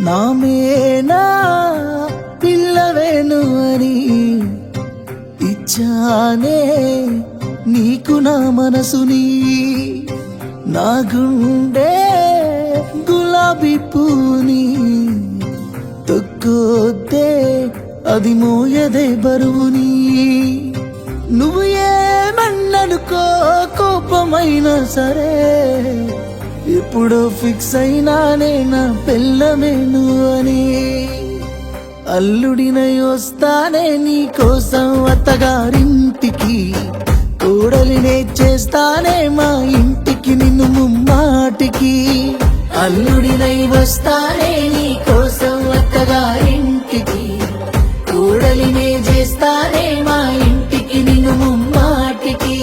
నామేనా పిల్లవేను అని ఇచ్చానే నీకు నా మనసుని, నా గుండె గులాబీ పూని తొక్కొద్దే అది మోయదే బరువుని. నువ్వు ఏమన్ననుకో కోపమైనా సరే, ఎప్పుడో ఫిక్స్ అయినానే నా పెళ్ళమేను అని. అల్లుడినై వస్తానే నీ కోసం అత్తగారింటికి, కోడలినే చేస్తానే మా ఇంటికి నిన్ను ముమ్మాటికి. అల్లుడినై వస్తానే నీ కోసం అత్తగారింటికి, కోడలినే చేస్తానే మా ఇంటికి నిన్ను ముమ్మాటికి.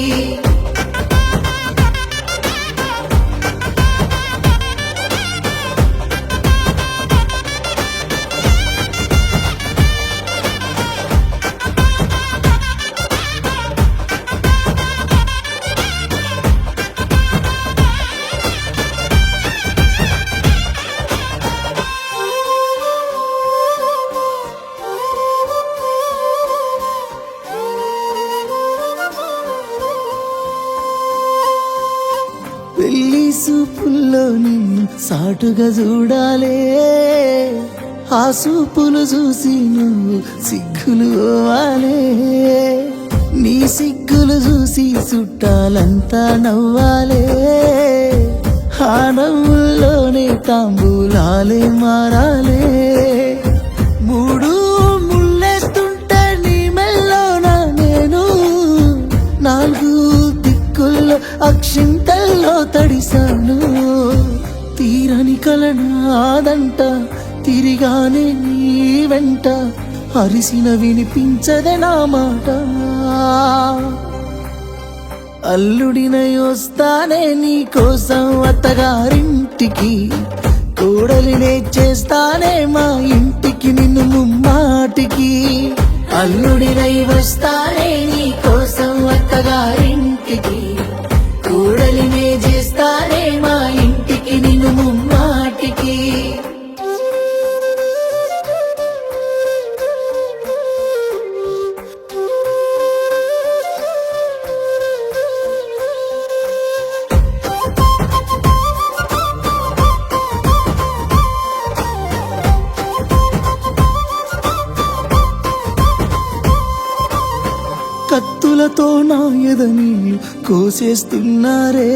పెళ్లి సూపుల్లో నిన్ను సాటుగా చూడాలే, ఆ సూపులు చూసి నువ్వు సిగ్గులు పోవాలే. నీ సిగ్గులు చూసి చుట్టాలంతా నవ్వాలే, ఆ నవ్వుల్లోనే తాంబూలాలే మారాలే. మూడు ముళ్ళేస్తుంటే నీ మెల్లోనా నేను, నాలుగు దిక్కుల్లో అక్షింతల్లో తడిసాను. తీరని కలనాదంట తిరిగానే నీ వెంట, అరిసిన వినిపించదే నా మాట. అల్లుడినై వస్తానే నీ కోసం అత్తగారింటికి, కోడలినే చేస్తానే మా ఇంటికి నిన్ను ముమ్మాటికి. అల్లుడినై వస్తానే నీ కోసం అత్తగారింటికి, కోడలినే చేస్తానే మా ఇంటికి నిన్ను ముమ్మాటికి. కత్తులతో నా ఎదని కోసేస్తున్నారే,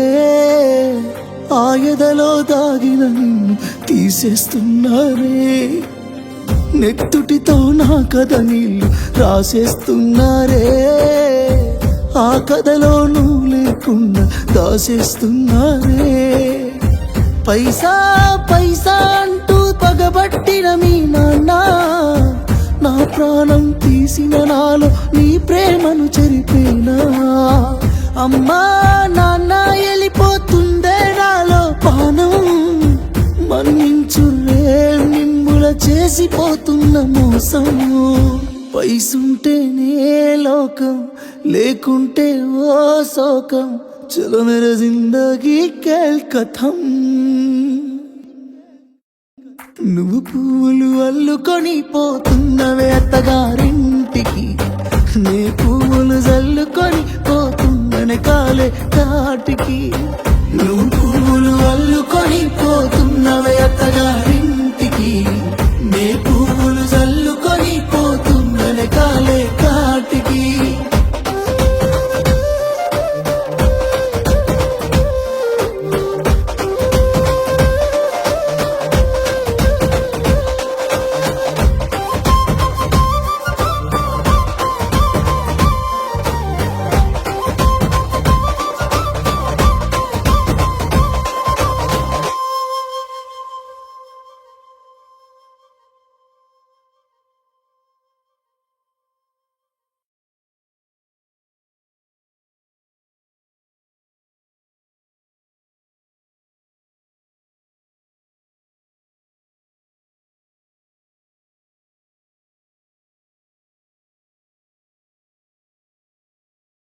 ఆ ఎదలో దాగిన నిన్ను తీసేస్తున్నారే. నెత్తుటితో నా కథ నీళ్ళు రాసేస్తున్నారే, ఆ కథలో నువ్వు లేకుండా దాసేస్తున్నారే. పైసా పైసా అంటూ పగబట్టిన మీ నాన్న, నా ప్రాణం తీసిన నాలో నీ ప్రేమను చెరిపేనా. అమ్మా నాన్న వెళ్ళిపోతుందే నాలో పానం, మన్నించులే నిమ్ముల చేసిపోతున్న మోసం. పైసుంటేనే లోకం, లేకుంటే ఓ శోకం, చలో మేరా జిందగీ కేల్ కథం. నువ్వు పువ్వులు అల్లుకొని పోతున్నవే అత్తగారింటికి, నే పువ్వులు జల్లుకొని పోతున్ననే కాలే కాటికి. నువ్వు పువ్వులు అల్లుకొని